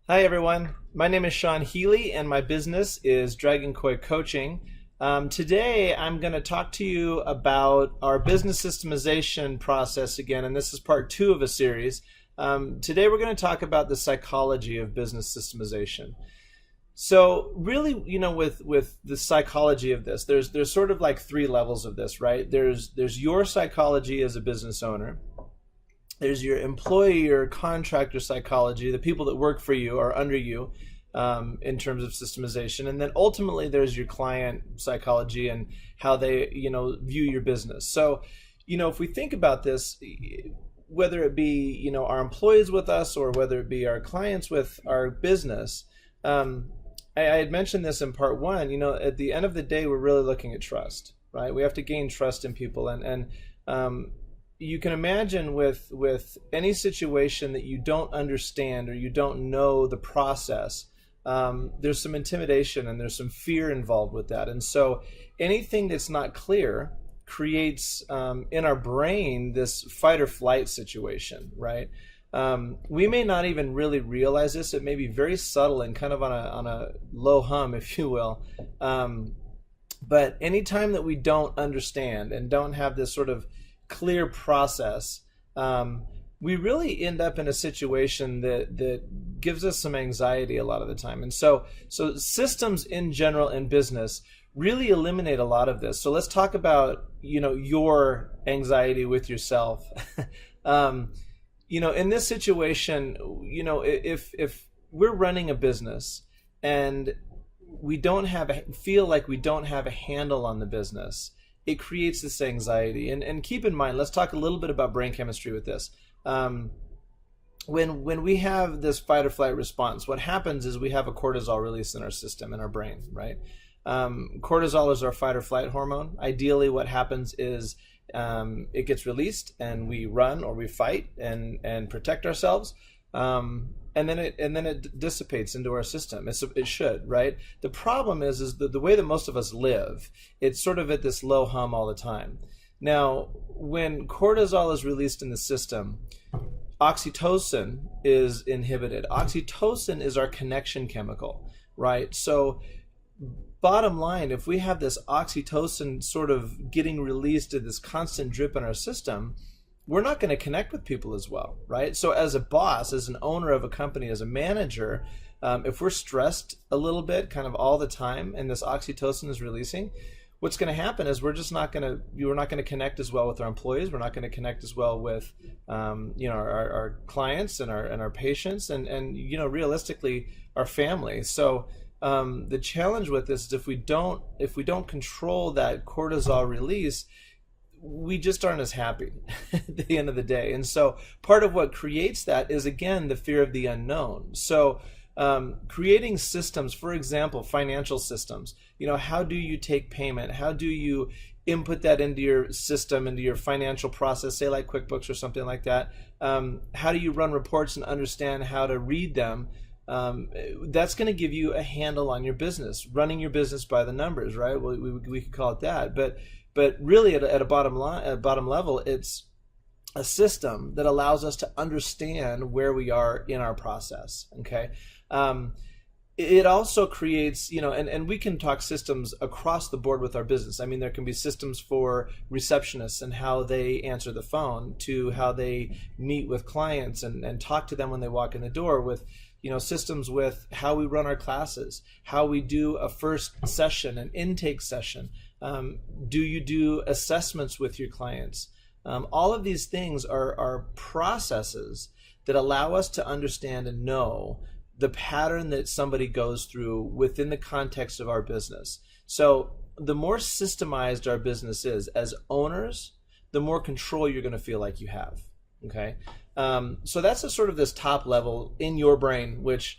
Hi, everyone. My name is Sean Healy, and my business is Dragon Koi Coaching. Today, I'm going to talk to you about our business systemization process again, and this is part two of a series. Today, we're going to talk about the psychology of business systemization. So, really, with the psychology of this, there's sort of like three levels of this, right? There's your psychology as a business owner. There's your employee or contractor psychology, the people that work for you or under you, in terms of systemization. And then ultimately there's your client psychology and how they, view your business. So, if we think about this, whether it be, our employees with us or whether it be our clients with our business, I had mentioned this in part one, at the end of the day, we're really looking at trust, right? We have to gain trust in people. And you can imagine with any situation that you don't understand or you don't know the process, there's some intimidation and there's some fear involved with that. And so anything that's not clear creates in our brain this fight or flight situation, right? We may not even really realize this. It may be very subtle and kind of on a low hum, if you will. But anytime that we don't understand and don't have this sort of clear process, we really end up in a situation that gives us some anxiety a lot of the time. And so systems in general in business really eliminate a lot of this. So let's talk about, your anxiety with yourself. In this situation, if we're running a business and we don't feel like we don't have a handle on the business, it creates this anxiety. And keep in mind, let's talk a little bit about brain chemistry with this. When we have this fight or flight response, what happens is we have a cortisol release in our system, in our brain, right? Cortisol is our fight or flight hormone. Ideally, what happens is it gets released and we run or we fight and protect ourselves. And then it dissipates into our system. It should, right? The problem is the way that most of us live, it's sort of at this low hum all the time. Now, when cortisol is released in the system, oxytocin is inhibited. Oxytocin is our connection chemical, right? So bottom line, if we have this oxytocin sort of getting released to this constant drip in our system, we're not going to connect with people as well, right? So as a boss, as an owner of a company, as a manager, if we're stressed a little bit kind of all the time and this oxytocin is releasing, what's going to happen is we're not going to connect as well with our employees. We're not going to connect as well with our clients and our patients and realistically our family. So the challenge with this is if we don't control that cortisol release, we just aren't as happy at the end of the day. And so part of what creates that is, again, the fear of the unknown. So creating systems, for example, financial systems, how do you take payment? How do you input that into your system, into your financial process, say like QuickBooks or something like that? How do you run reports and understand how to read them? That's going to give you a handle on your business, running your business by the numbers, right? Well, we could call it that. But really, at a bottom level, it's a system that allows us to understand where we are in our process. Okay, it also creates, and we can talk systems across the board with our business. I mean, there can be systems for receptionists and how they answer the phone, to how they meet with clients and talk to them when they walk in the door, with systems with how we run our classes, how we do a first session, an intake session. Do you do assessments with your clients? All of these things are processes that allow us to understand and know the pattern that somebody goes through within the context of our business. So the more systemized our business is as owners, the more control you're going to feel like you have. Okay. So that's a sort of this top level in your brain, which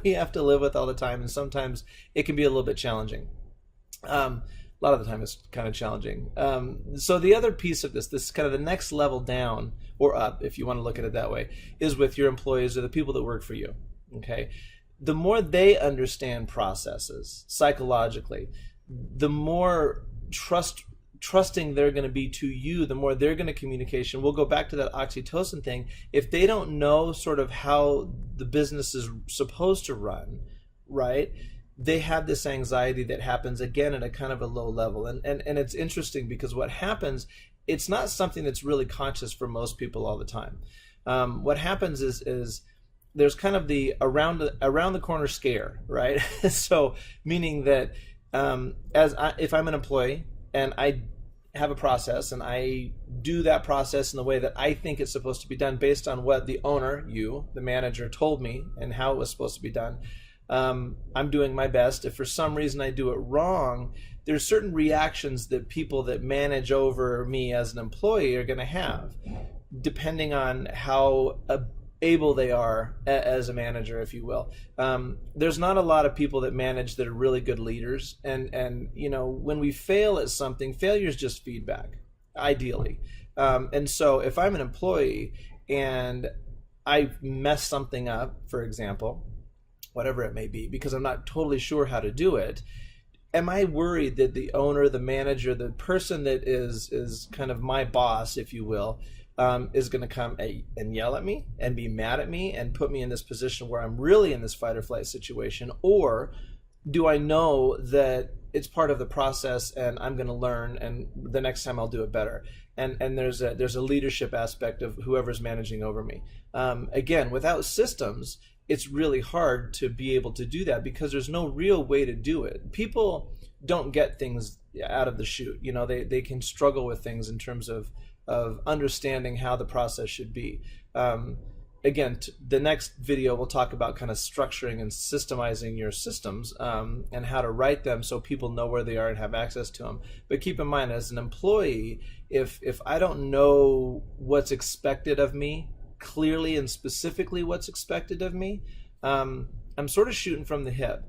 we have to live with all the time. And sometimes it can be a little bit challenging. A lot of the time it's kind of challenging. So the other piece of this kind of the next level down or up, if you want to look at it that way, is with your employees or the people that work for you. Okay. The more they understand processes psychologically, the more trust trusting they're going to be to you, the more they're going to communication. We'll go back to that oxytocin thing. If they don't know sort of how the business is supposed to run, right, they have this anxiety that happens again at a kind of a low level. And it's interesting because what happens, it's not something that's really conscious for most people all the time. What happens is there's kind of the around the corner scare, right? So meaning that if I'm an employee and I have a process and I do that process in the way that I think it's supposed to be done based on what the owner, you, the manager, told me and how it was supposed to be done, I'm doing my best. If for some reason I do it wrong, there's certain reactions that people that manage over me as an employee are going to have, depending on how able they are as a manager, if you will. There's not a lot of people that manage that are really good leaders, and you know, when we fail at something, failure is just feedback, ideally. And so if I'm an employee and I mess something up, for example, whatever it may be, because I'm not totally sure how to do it, am I worried that the owner, the manager, the person that is kind of my boss, if you will, is going to come and yell at me and be mad at me and put me in this position where I'm really in this fight or flight situation? Or do I know that it's part of the process and I'm going to learn and the next time I'll do it better? And there's a leadership aspect of whoever's managing over me. Again, without systems, it's really hard to be able to do that because there's no real way to do it. People don't get things out of the chute. You know, they can struggle with things in terms of understanding how the process should be. Again, the next video we'll talk about kind of structuring and systemizing your systems and how to write them so people know where they are and have access to them. But keep in mind, as an employee, if I don't know what's expected of me, clearly and specifically what's expected of me, I'm sort of shooting from the hip.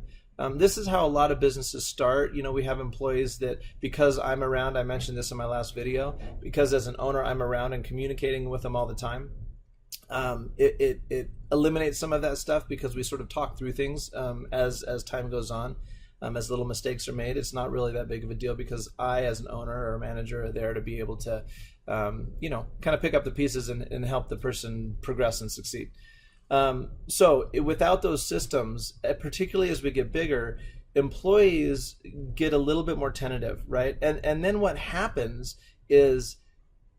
This is how a lot of businesses start. You know, we have employees that, because I'm around, I mentioned this in my last video, because as an owner I'm around and communicating with them all the time, it eliminates some of that stuff because we sort of talk through things as time goes on. As little mistakes are made, it's not really that big of a deal because I, as an owner or a manager, are there to be able to, you know, kind of pick up the pieces and help the person progress and succeed. So without those systems, particularly as we get bigger, employees get a little bit more tentative, right? And then what happens is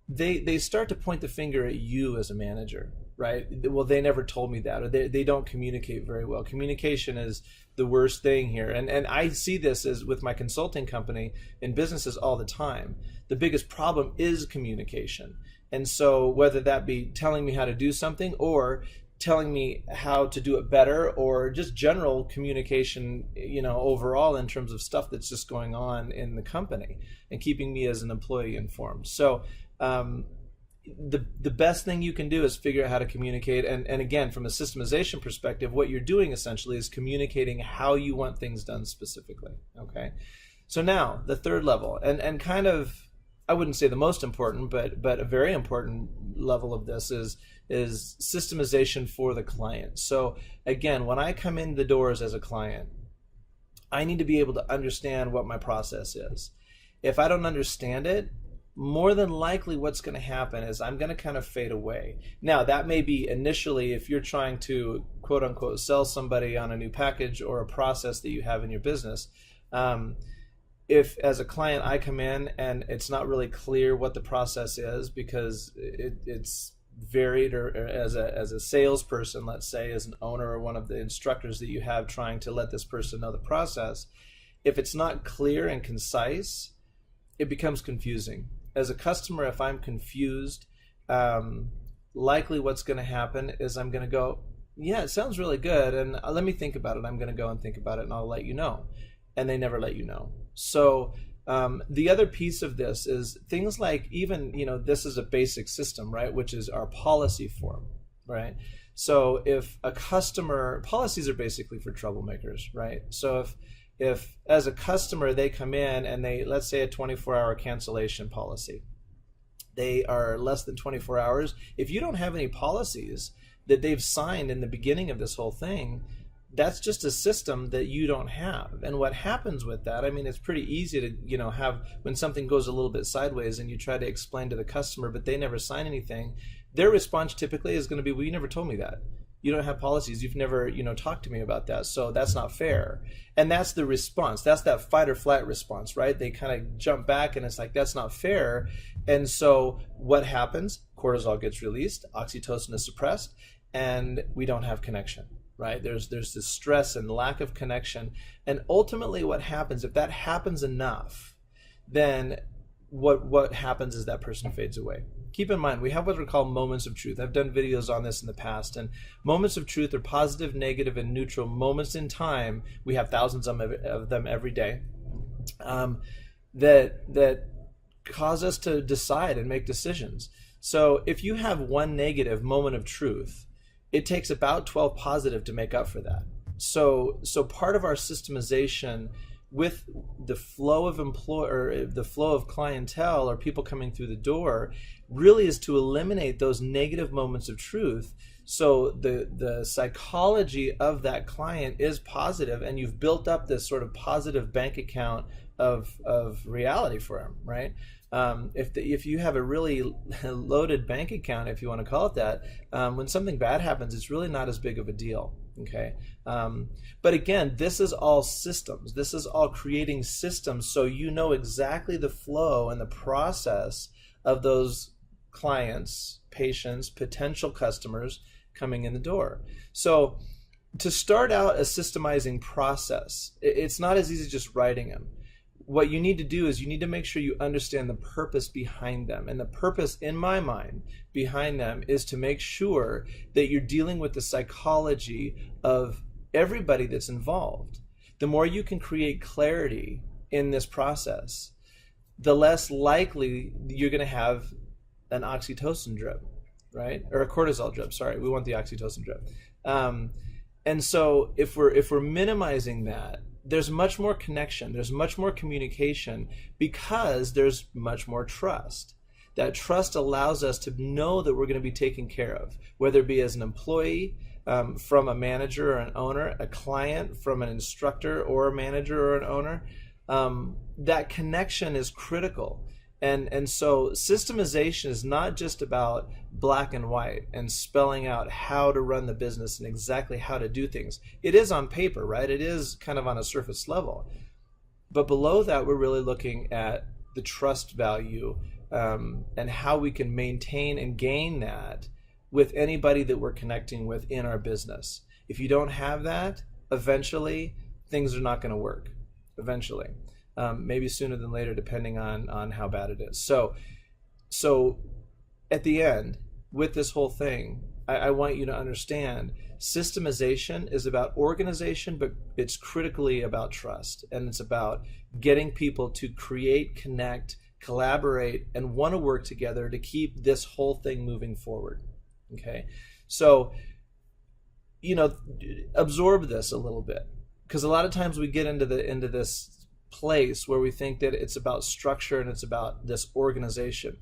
they start to point the finger at you as a manager, right? Well, they never told me that, or they don't communicate very well. Communication is the worst thing here. And I see this as with my consulting company in businesses all the time. The biggest problem is communication. And so whether that be telling me how to do something or telling me how to do it better, or just general communication, you know, overall in terms of stuff that's just going on in the company and keeping me as an employee informed. So the best thing you can do is figure out how to communicate. And again, from a systemization perspective, what you're doing essentially is communicating how you want things done specifically. Okay. So now the third level, and kind of, I wouldn't say the most important, but a very important level of this is systemization for the client. So again, when I come in the doors as a client, I need to be able to understand what my process is. If I don't understand it, more than likely what's going to happen is I'm going to kind of fade away. Now, that may be initially if you're trying to, quote unquote, sell somebody on a new package or a process that you have in your business. If as a client I come in and it's not really clear what the process is because it's varied, or as a salesperson, let's say, as an owner or one of the instructors that you have trying to let this person know the process, if it's not clear and concise, it becomes confusing. As a customer, if I'm confused, likely what's going to happen is I'm going to go, yeah, it sounds really good, and let me think about it. I'm going to go and think about it, and I'll let you know. And they never let you know. So the other piece of this is things like, even, you know, this is a basic system, right, which is our policy form, right? So if a customer, policies are basically for troublemakers, right? So if as a customer they come in and they, let's say a 24-hour cancellation policy, they are less than 24 hours. If you don't have any policies that they've signed in the beginning of this whole thing, that's just a system that you don't have. And what happens with that, I mean, it's pretty easy to, have when something goes a little bit sideways and you try to explain to the customer, but they never sign anything, their response typically is going to be, well, you never told me that. You don't have policies. You've never, talked to me about that. So that's not fair. And that's the response. That's that fight or flight response, right? They kind of jump back and it's like, that's not fair. And so what happens? Cortisol gets released, oxytocin is suppressed, and we don't have connection. Right? There's this stress and lack of connection. And ultimately what happens, if that happens enough, then what happens is that person fades away. Keep in mind, we have what are called moments of truth. I've done videos on this in the past, and moments of truth are positive, negative, and neutral moments in time. We have thousands of them every day that cause us to decide and make decisions. So if you have one negative moment of truth, it takes about 12 positive to make up for that. So part of our systemization with the flow of the flow of clientele or people coming through the door really is to eliminate those negative moments of truth. So the psychology of that client is positive, and you've built up this sort of positive bank account of reality for him, right? If you have a really loaded bank account, if you want to call it that, when something bad happens, it's really not as big of a deal. Okay, but again, this is all systems. This is all creating systems, so you know exactly the flow and the process of those clients, patients, potential customers coming in the door. So to start out a systemizing process, it's not as easy as just writing them. What you need to do is you need to make sure you understand the purpose behind them. And the purpose, in my mind, behind them is to make sure that you're dealing with the psychology of everybody that's involved. The more you can create clarity in this process, the less likely you're going to have an oxytocin drip, right? Or a cortisol drip, sorry. We want the oxytocin drip. And so if we're minimizing that, there's much more connection, there's much more communication, because there's much more trust. That trust allows us to know that we're going to be taken care of, whether it be as an employee, from a manager or an owner, a client from an instructor or a manager or an owner. That connection is critical. And so systemization is not just about black and white and spelling out how to run the business and exactly how to do things. It is on paper, right? It is kind of on a surface level. But below that, we're really looking at the trust value and how we can maintain and gain that with anybody that we're connecting with in our business. If you don't have that, eventually things are not going to work. Eventually. Maybe sooner than later, depending on how bad it is. So at the end, with this whole thing, I want you to understand systemization is about organization, but it's critically about trust. And it's about getting people to create, connect, collaborate, and want to work together to keep this whole thing moving forward. Okay? So, absorb this a little bit. Because a lot of times we get into this place where we think that it's about structure and it's about this organization.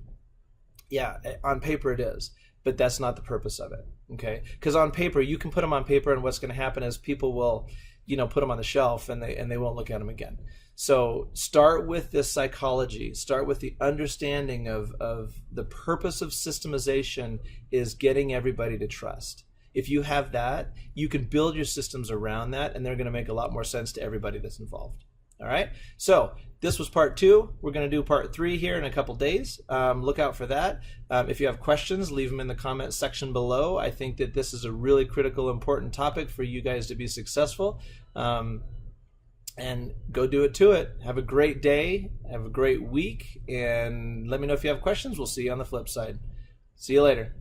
Yeah, on paper it is, but that's not the purpose of it. Okay, because on paper you can put them on paper, and what's going to happen is people will, put them on the shelf and they won't look at them again. So start with this psychology. Start with the understanding of the purpose of systemization is getting everybody to trust. If you have that, you can build your systems around that, and they're going to make a lot more sense to everybody that's involved. All right, so this was part 2. We're going to do part 3 here in a couple days. Look out for that. If you have questions, leave them in the comment section below. I think that this is a really critical, important topic for you guys to be successful. And go do it to it. Have a great day. Have a great week. And let me know if you have questions. We'll see you on the flip side. See you later.